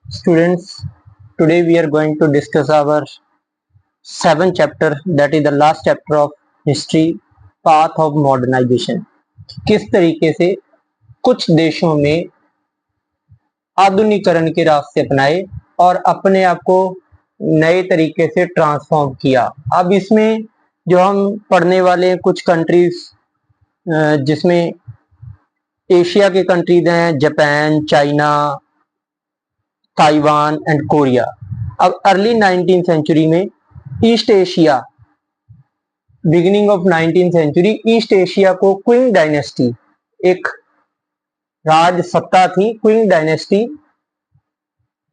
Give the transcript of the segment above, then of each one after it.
Students, today we are going to discuss our seventh chapter, that is the last chapter of history, path of modernization. किस तरीके से कुछ देशों में आधुनिकरण के रास्ते अपनाए और अपने आप को नए तरीके से ट्रांसफॉर्म किया। अब इसमें जो हम पढ़ने वाले कुछ कंट्रीज, जिसमें एशिया के कंट्रीज हैं Japan, China, Taiwan and Korea. अब अर्ली 19th सेंचुरी में East Asia, beginning of 19th century, East Asia को क्विंग डायनेस्टी, एक राज सत्ता थी क्विंग डायनेस्टी,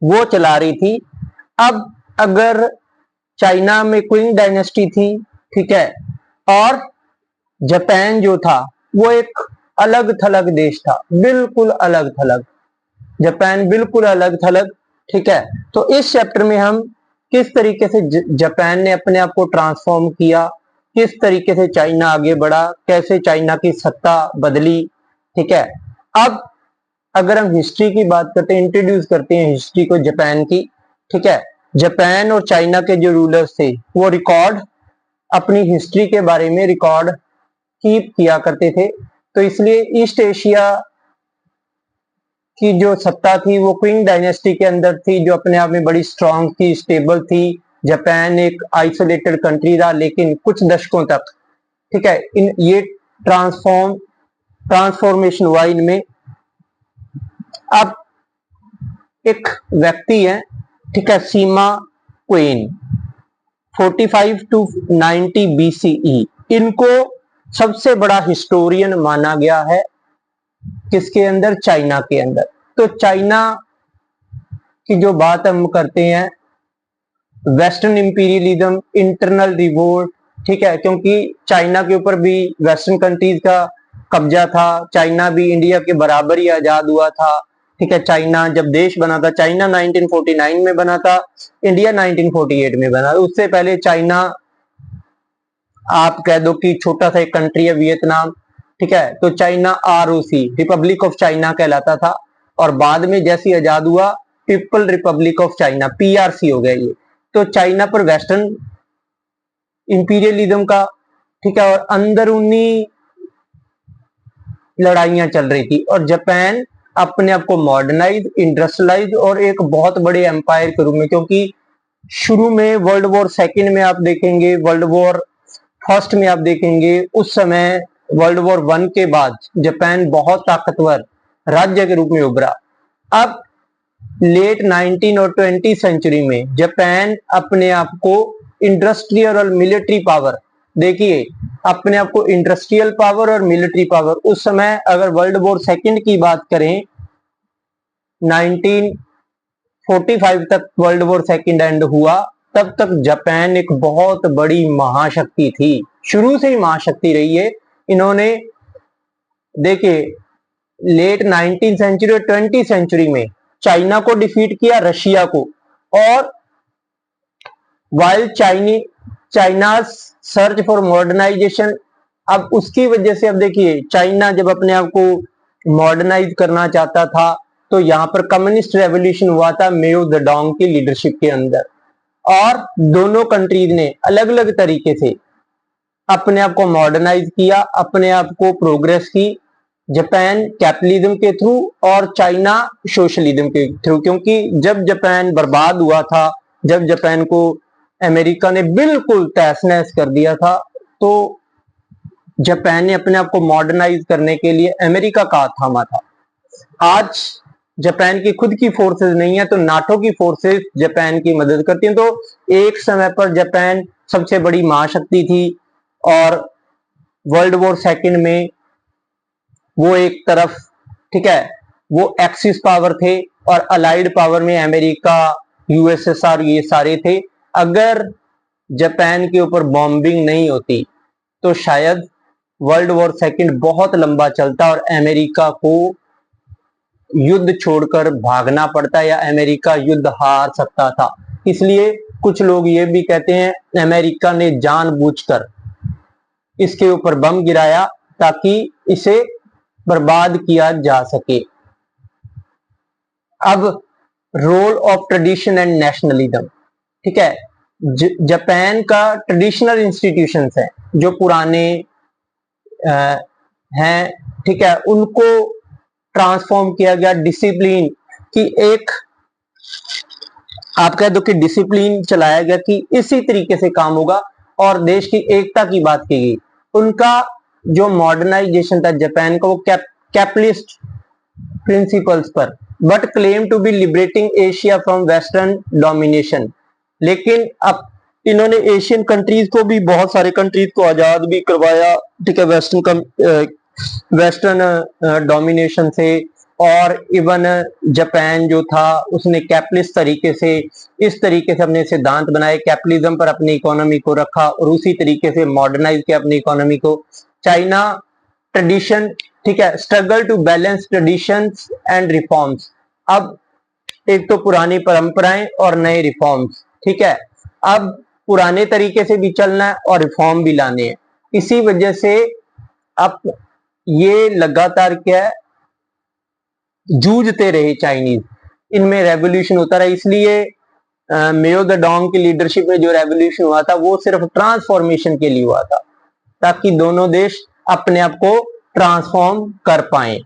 वो चला रही थी। अब अगर चाइना में क्विंग डायनेस्टी थी, ठीक है, और जापान जो था वो एक अलग थलग देश था, बिल्कुल अलग थलग, जापान बिल्कुल अलग थलग, ठीक है। तो इस चैप्टर में हम किस तरीके से जापान ने अपने आप को ट्रांसफॉर्म किया, किस तरीके से चाइना आगे बढ़ा, कैसे चाइना की सत्ता बदली, ठीक है। अब अगर हम हिस्ट्री की बात करते हैं, इंट्रोड्यूस करते हैं हिस्ट्री को जापान की, ठीक है। जापान और चाइना के जो रूलर्स थे वो रिकॉर्ड, अपनी हिस्ट्री के बारे में रिकॉर्ड कीप किया करते थे। तो इसलिए ईस्ट एशिया की जो सत्ता थी वो क्विंग डायनेस्टी के अंदर थी, जो अपने आप में बड़ी स्ट्रांग थी, स्टेबल थी। जापान एक आइसोलेटेड कंट्री रहा, लेकिन कुछ दशकों तक, ठीक है, इन ये ट्रांसफॉर्मेशन हुआ इनमें। अब एक व्यक्ति है, ठीक है, सीमा क्वेन, 45 to 90 BCE, इनको सबसे बड़ा हिस्टोरियन माना गया है। किसके अंदर? चाइना के अंदर। तो चाइना की जो बात हम करते हैं, वेस्टर्न इंपीरियलिज्म, इंटरनल रिवोल्ट, ठीक है, क्योंकि चाइना के ऊपर भी वेस्टर्न कंट्रीज का कब्जा था, चाइना भी इंडिया के बराबर ही आजाद हुआ था, ठीक है। चाइना जब देश बना था, चाइना 1949 में बना था, इंडिया 1948 में बना। उससे पहले चाइना, आप कह दो कि छोटा सा एक कंट्री है वियतनाम, ठीक है। तो China ROC, Republic of China कहलाता था, और बाद में जैसे आजाद हुआ people Republic of China, PRC हो गया ये। तो चाइना पर वेस्टर्न इंपीरियलिज्म का, ठीक है, और अंदरूनी लड़ाइयां चल रही थी, और जापान अपने आप को मॉडर्नाइज, इंडस्ट्रियलाइज और एक बहुत बड़े एम्पायर के रूप में, क्योंकि शुरू में वर्ल्ड वॉर सेकेंड में आप देखेंगे, वर्ल्ड वॉर फर्स्ट में आप देखेंगे, उस समय वर्ल्ड वॉर 1 के बाद जापान बहुत ताकतवर राज्य के रूप में उभरा। अब लेट 19 और 20 सेंचुरी में जापान अपने आप को इंडस्ट्रियल और मिलिट्री पावर, देखिए, अपने आप को इंडस्ट्रियल पावर और मिलिट्री पावर, उस समय अगर वर्ल्ड वॉर सेकेंड की बात करें, 1945 तक वर्ल्ड वॉर सेकेंड एंड हुआ, तब तक जापान एक बहुत बड़ी महाशक्ति थी, शुरू से ही महाशक्ति रही है। इन्होंने, देखिए, लेट 19th सेंचुरी और 20th सेंचुरी में चाइना को डिफीट किया, रशिया को, और while China search for modernisation. अब उसकी वजह से, अब देखिए, चाइना जब अपने आप को मॉडर्नाइज करना चाहता था, तो यहाँ पर कम्युनिस्ट रेवोल्यूशन हुआ था मेओ जेडोंग की लीडरशिप के अंदर, और दोनों कंट्रीज ने अलग अलग तरीके से अपने आप को मॉडर्नाइज किया, अपने आप को प्रोग्रेस की, जापान कैपिटलिज्म के थ्रू और चाइना सोशलिज्म के थ्रू। क्योंकि जब जापान बर्बाद हुआ था, जब जापान को अमेरिका ने बिल्कुल तहस नहस कर दिया था, तो जापान ने अपने आप को मॉडर्नाइज करने के लिए अमेरिका का हाथ थामा था। आज जापान की खुद की फोर्सेस नहीं है, तो नाटो की फोर्सेस जापान की मदद करती हैं। तो एक समय पर जापान सबसे बड़ी महाशक्ति थी, और वर्ल्ड वॉर सेकेंड में वो एक तरफ, ठीक है, वो एक्सिस पावर थे, और अलाइड पावर में अमेरिका, USSR, ये सारे थे। अगर जापान के ऊपर बॉम्बिंग नहीं होती तो शायद वर्ल्ड वॉर सेकेंड बहुत लंबा चलता और अमेरिका को युद्ध छोड़कर भागना पड़ता, या अमेरिका युद्ध हार सकता था। इसलिए कुछ लोग ये भी कहते हैं अमेरिका ने जानबूझकर इसके ऊपर बम गिराया ताकि इसे बर्बाद किया जा सके। अब role of tradition and nationalism. ठीक है, जापान का ट्रेडिशनल इंस्टीट्यूशंस है जो पुराने हैं, ठीक है, उनको ट्रांसफॉर्म किया गया डिसिप्लिन की एक, आप कह दो कि डिसिप्लिन चलाया गया कि इसी तरीके से काम होगा, और देश की एकता की बात की गई। उनका जो मॉडर्नाइजेशन था जापान का, वो कैपिटलिस्ट प्रिंसिपल्स पर, but claim to be liberating Asia from western domination. लेकिन अब इन्होंने एशियन कंट्रीज को भी, बहुत सारे कंट्रीज को आजाद भी करवाया, ठीक है, वेस्टर्न डोमिनेशन से। और इवन जापान जो था उसने कैपिटलिस्ट तरीके से, इस तरीके से अपने सिद्धांत बनाए, कैपिटलिज्म पर अपनी इकोनॉमी को रखा और उसी तरीके से मॉडर्नाइज किया अपनी इकोनॉमी को। चाइना ट्रेडिशन, ठीक है, struggle to balance traditions and reforms. अब एक तो पुरानी परंपराएं और नए रिफॉर्म्स, ठीक है, अब पुराने तरीके से भी चलना है और रिफॉर्म भी लाने हैं। इसी वजह से अब ये लगातार क्या है, जूझते रहे चाइनीज, इनमें रेवोल्यूशन होता रहा। इसलिए मेओ द डोंग की लीडरशिप में जो रेवोल्यूशन हुआ था वो सिर्फ ट्रांसफॉर्मेशन के लिए हुआ था, ताकि दोनों देश अपने आप को ट्रांसफॉर्म कर पाए।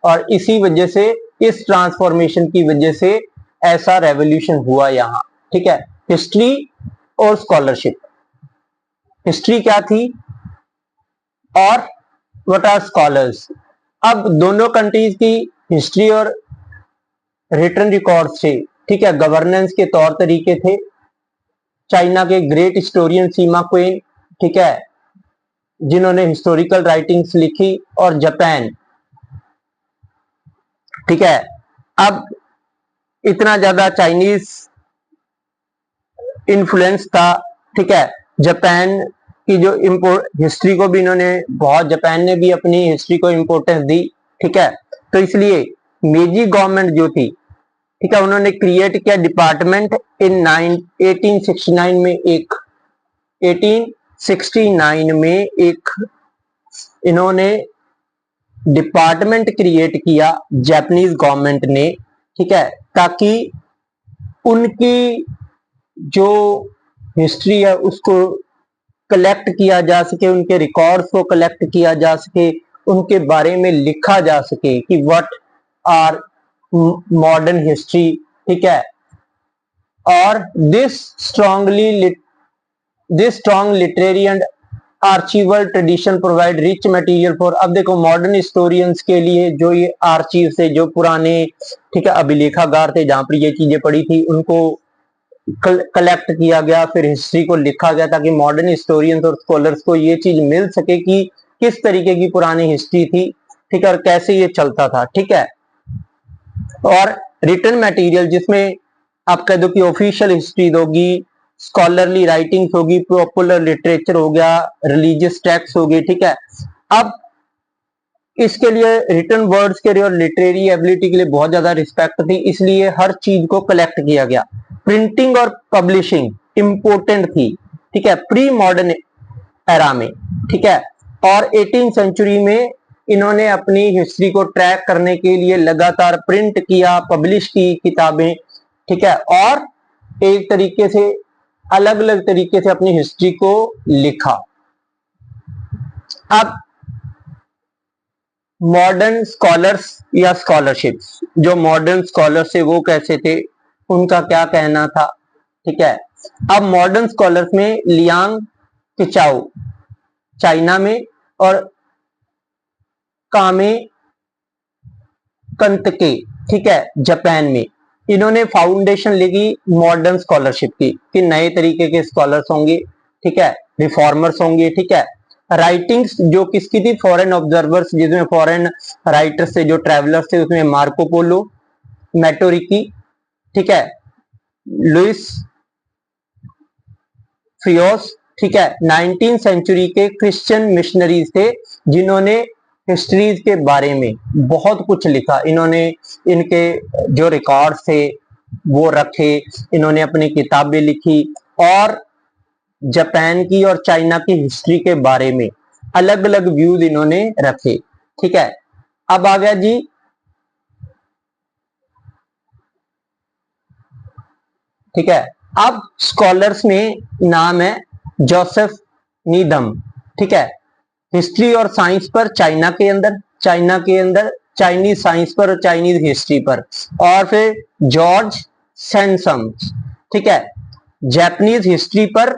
और इसी वजह से, इस ट्रांसफॉर्मेशन की वजह से ऐसा रेवोल्यूशन हुआ यहाँ। ठीक है, हिस्ट्री और स्कॉलरशिप। हिस्ट्री क्या थी और व्हाट आर स्कॉलर्स। अब दोनों कंट्रीज की हिस्ट्री और रिटर्न रिकॉर्ड थे, ठीक है, गवर्नेंस के तौर तरीके थे। चाइना के ग्रेट हिस्टोरियन सीमा क्वेन, ठीक है, जिन्होंने हिस्टोरिकल राइटिंग्स लिखी, और जापान, ठीक है। अब इतना ज्यादा चाइनीज इन्फ्लुएंस था, ठीक है, जापान की जो हिस्ट्री को भी इन्होंने बहुत, जापान ने भी अपनी हिस्ट्री को इंपॉर्टेंस दी, ठीक है। तो इसलिए मेजी गवर्नमेंट जो थी, ठीक है, उन्होंने क्रिएट किया डिपार्टमेंट इन 1869 में, 1869 में एक इन्होंने डिपार्टमेंट क्रिएट किया जापानीज गवर्नमेंट ने, ठीक है, ताकि उनकी जो हिस्ट्री है उसको कलेक्ट किया जा सके, उनके रिकॉर्ड्स को कलेक्ट किया जा सके, उनके बारे में लिखा जा सके कि व्हाट आर मॉडर्न हिस्ट्री, ठीक है। और this strong literary and archival tradition provide rich material for, अब देखो मॉडर्न हिस्टोरियंस के लिए जो ये आर्चीव से, जो पुराने, ठीक है, अभिलेखागार थे जहां पर ये चीजें पड़ी थी, उनको कलेक्ट किया गया, फिर हिस्ट्री को लिखा गया, ताकि मॉडर्न हिस्टोरियंस और स्कॉलर्स को ये चीज मिल सके कि किस तरीके की पुरानी हिस्ट्री थी, ठीक है, और कैसे ये चलता था, ठीक है। और रिटर्न मटेरियल, जिसमें आप कह दो कि ऑफिशियल हिस्ट्री होगी, स्कॉलरली राइटिंग्स होगी, पॉपुलर लिटरेचर हो गया, रिलीजियस टेक्स्ट हो गए, ठीक है। अब इसके लिए रिटर्न वर्ड्स के लिए और लिटरेरी एबिलिटी के लिए बहुत ज्यादा रिस्पेक्ट थी, इसलिए हर चीज को कलेक्ट किया गया। प्रिंटिंग और पब्लिशिंग इंपोर्टेंट थी, ठीक है, प्री मॉडर्न एरा में, ठीक है। और 18वीं सेंचुरी में इन्होंने अपनी हिस्ट्री को ट्रैक करने के लिए लगातार प्रिंट किया, पब्लिश की किताबें, ठीक है, और एक तरीके से अलग अलग तरीके से अपनी हिस्ट्री को लिखा। अब मॉडर्न स्कॉलर्स या स्कॉलरशिप्स, जो मॉडर्न स्कॉलर्स थे वो कैसे थे, उनका क्या कहना था, ठीक है। अब मॉडर्न स्कॉलर्स में लियांग किचाओ चाइना में, और कामे कंतके, ठीक है, जापान में, इन्होंने फाउंडेशन लेगी मॉडर्न स्कॉलरशिप की, कि नए तरीके के स्कॉलर्स होंगे, ठीक है, रिफॉर्मर्स होंगे, ठीक है। राइटिंग्स जो किसकी थी, फॉरेन ऑब्जर्वर्स, जिसमें फॉरेन राइटर्स थे, जो ट्रैवलर्स थे, उसमें मार्को पोलो, मैटोरिकी, ठीक है, लुइस फ्रियोस, ठीक है, 19वीं सेंचुरी के क्रिश्चियन मिशनरीज थे, जिन्होंने हिस्ट्रीज के बारे में बहुत कुछ लिखा। इन्होंने इनके जो रिकॉर्ड्स थे वो रखे, इन्होंने अपनी किताबें लिखी, और जापान की और चाइना की हिस्ट्री के बारे में अलग अलग व्यूज इन्होंने रखे, ठीक है। अब आ गया जी ठीक है। अब स्कॉलर्स में नाम है जोसेफ नीदम, ठीक है। हिस्ट्री और साइंस पर चाइना के अंदर चाइनीज साइंस पर और चाइनीज हिस्ट्री पर। और फिर जॉर्ज सैनसम, ठीक है, जापानीज हिस्ट्री पर,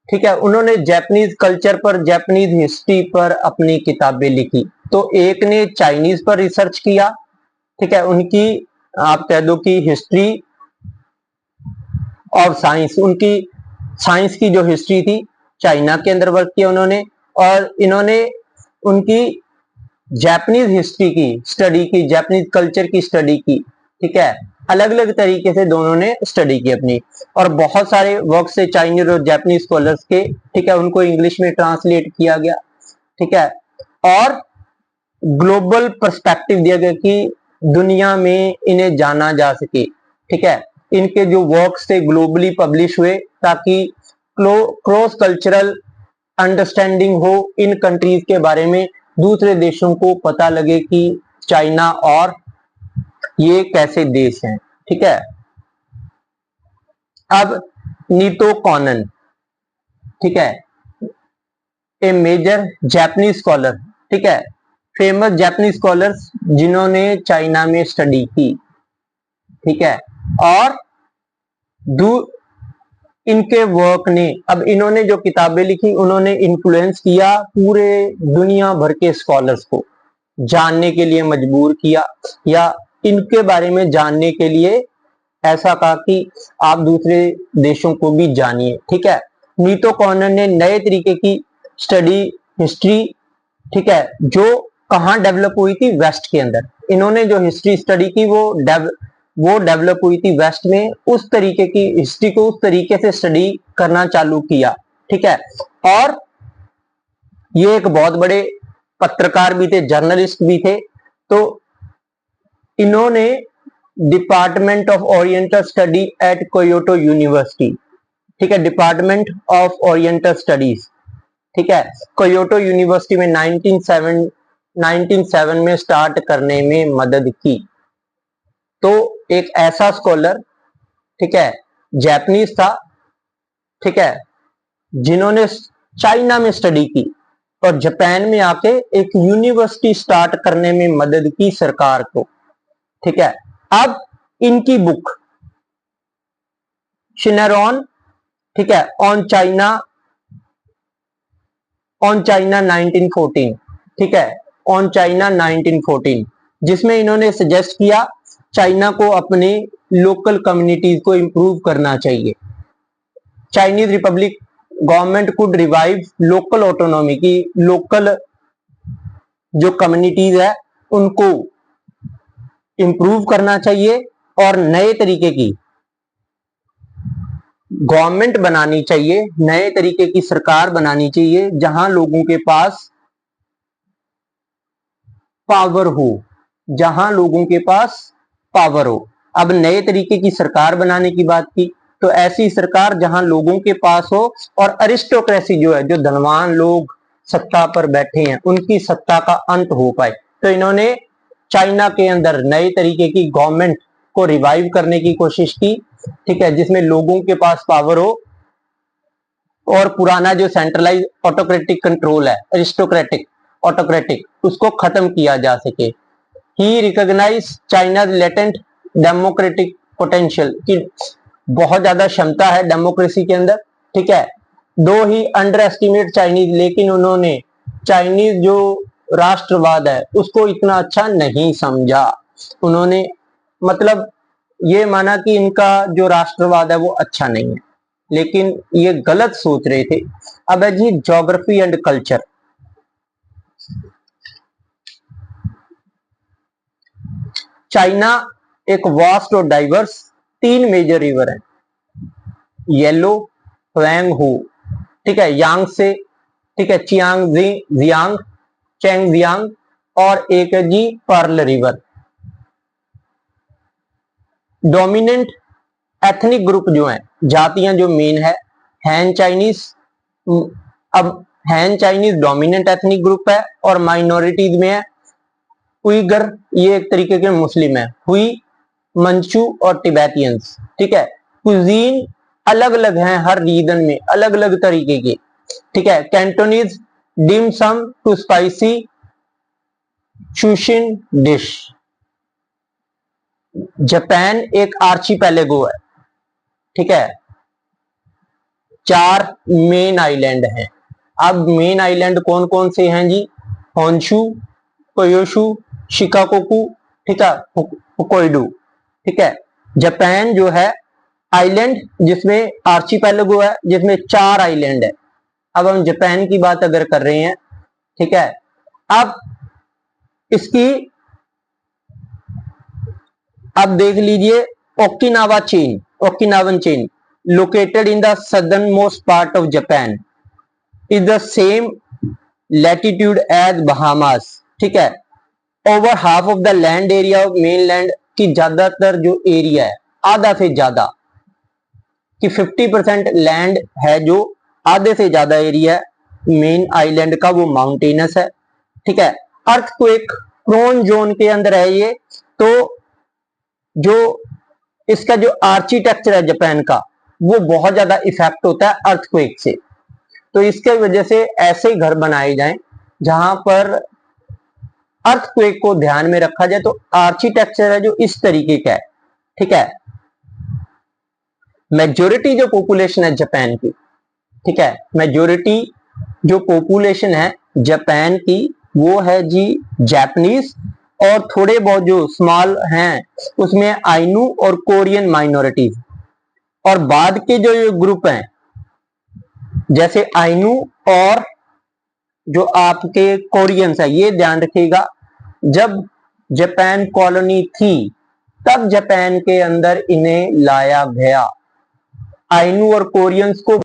ठीक है, उन्होंने जापानीज कल्चर पर, जापानीज हिस्ट्री पर अपनी किताबें लिखी। तो एक ने चाइनीज पर रिसर्च किया, ठीक है, उनकी आप कह दो कि हिस्ट्री और साइंस, उनकी साइंस की जो हिस्ट्री थी चाइना के अंदर वर्क किया उन्होंने, और इन्होंने उनकी जापानीज हिस्ट्री की स्टडी की, जापानीज कल्चर की स्टडी की, ठीक है। अलग अलग तरीके से दोनों ने स्टडी की अपनी, और बहुत सारे वर्क से चाइनीज और जापानीज स्कॉलर्स के, ठीक है, उनको इंग्लिश में ट्रांसलेट किया गया, ठीक है। और ग्लोबल पर्सपेक्टिव दिया गया कि दुनिया में इन्हें जाना जा सके, ठीक है। इनके जो वर्क्स थे ग्लोबली पब्लिश हुए ताकि क्रॉस कल्चरल अंडरस्टैंडिंग हो इन कंट्रीज के बारे में, दूसरे देशों को पता लगे कि चाइना और ये कैसे देश हैं, ठीक है। अब नीतो कॉनन, ठीक है, ए मेजर जापानीज स्कॉलर, ठीक है, फेमस जापानीज स्कॉलर्स जिन्होंने चाइना में स्टडी की, ठीक है। और इनके वर्क ने, अब इन्होंने जो किताबें लिखी उन्होंने इन्फ्लुएंस किया पूरे दुनिया भर के स्कॉलर्स को, जानने के लिए मजबूर किया, या इनके बारे में जानने के लिए ऐसा कहा कि आप दूसरे देशों को भी जानिए, ठीक है। नीतो कॉनन ने नए तरीके की स्टडी हिस्ट्री, ठीक है, जो कहाँ डेवलप हुई थी, वेस्ट के अंदर। इन्होंने जो हिस्ट्री स्टडी की वो डेवलप हुई थी वेस्ट में, उस तरीके की हिस्ट्री को उस तरीके से स्टडी करना चालू किया, ठीक है। और ये एक बहुत बड़े पत्रकार भी थे, जर्नलिस्ट भी थे। तो इन्होंने department of oriental study at Kyoto university, ठीक है, डिपार्टमेंट ऑफ ओरिएंटल स्टडीज, ठीक है, कोयोटो यूनिवर्सिटी में 1907 में स्टार्ट करने में मदद की। तो एक ऐसा स्कॉलर, ठीक है, जापानीज था, ठीक है, जिन्होंने चाइना में स्टडी की और जापान में आके एक यूनिवर्सिटी स्टार्ट करने में मदद की सरकार को, ठीक है। अब इनकी बुक शिनरॉन, ठीक है, ऑन चाइना 1914, ठीक है, ऑन चाइना 1914, जिसमें इन्होंने सजेस्ट किया चाइना को अपने लोकल कम्युनिटीज को इंप्रूव करना चाहिए। Chinese Republic government could revive local autonomy की, लोकल जो कम्युनिटीज है उनको इंप्रूव करना चाहिए और नए तरीके की गवर्नमेंट बनानी चाहिए, नए तरीके की सरकार बनानी चाहिए जहां लोगों के पास पावर हो, जहां लोगों के पास पावर हो। अब नए तरीके की सरकार बनाने की बात की, तो ऐसी सरकार जहां लोगों के पास हो और अरिस्टोक्रेसी जो है, जो धनवान लोग सत्ता पर बैठे हैं, उनकी सत्ता का अंत हो पाए। तो इन्होंने चाइना के अंदर नए तरीके की गवर्नमेंट को रिवाइव करने की कोशिश की, ठीक है, जिसमें लोगों के पास पावर हो और पुराना जो सेंट्रलाइज ऑटोक्रेटिक कंट्रोल है, अरिस्टोक्रेटिक ऑटोक्रेटिक, उसको खत्म किया जा सके। He recognise China latent democratic potential, की बहुत ज्यादा क्षमता है डेमोक्रेसी के अंदर, ठीक है। दो ही अंडर एस्टिमेट चाइनीज, लेकिन उन्होंने चाइनीज जो राष्ट्रवाद है उसको इतना अच्छा नहीं समझा। उन्होंने मतलब ये माना कि इनका जो राष्ट्रवाद है वो अच्छा नहीं है, लेकिन ये गलत सोच रहे थे। अब है जी ज्योग्राफी एंड कल्चर। चाइना एक वास्ट और डाइवर्स, 3 मेजर रिवर है, येलो, ह्वेंग हू, ठीक है, यांग से, ठीक है, चियांग जियांग, चैंग जियांग, और एक है जी Pearl River. Dominant ethnic group जो है, जातियां जो मेन है, हैन चाइनीज। अब Han Chinese dominant ethnic group है, और माइनॉरिटीज में है उइगर, ये एक तरीके के मुस्लिम है, हुई, मंचू और टिबेटियंस, ठीक है। कुजीन अलग अलग हैं, हर रीजन में अलग अलग तरीके के, ठीक है। Cantonese dim sum to spicy Sichuan dish. Japan एक आर्चिपेलेगो है, ठीक है, 4 मेन आइलैंड हैं। अब मेन आइलैंड कौन कौन से हैं जी? होन्शु, कोयोशु, शिकाकोकू, ठीक है, होक्काइडो, ठीक है। जापान जो है आइलैंड जिसमें आर्चिपेलेगो है, जिसमें 4 आइलैंड है। अब हम जापान की बात अगर कर रहे हैं, ठीक है। अब इसकी अब देख लीजिए, Okinawa chain, Okinawan chain located in the southernmost part of Japan is the same latitude as Bahamas, ठीक है। Over half of the land area of mainland की ज्यादातर जो एरिया है, आधा से ज्यादा कि 50% लैंड है, जो आधे से ज्यादा एरिया है मेन आइलैंड का, वो माउंटेनस है, ठीक है। अर्थक्वेक प्रोन जोन के अंदर है ये। तो जो इसका जो आर्किटेक्चर है जापान का, वो बहुत ज्यादा इफेक्ट होता है अर्थक्वेक से। तो इसके वजह से ऐसे घर बनाए जाएं जहां पर अर्थक्वेक को ध्यान में रखा जाए। तो आर्किटेक्चर है जो इस तरीके का है, ठीक है। मेजोरिटी जो पॉपुलेशन है जापान की, ठीक है, मेजोरिटी जो पॉपुलेशन है जापान की वो है जी जापानीज, और थोड़े बहुत जो स्मॉल हैं उसमें आइनू और कोरियन माइनॉरिटीज। और बाद के जो ये ग्रुप हैं जैसे आइनू और जो आपके कोरियंस है, ये ध्यान रखिएगा जब जापान कॉलोनी थी तब जापान के अंदर इन्हें लाया गया। आइनू और कोरियंस को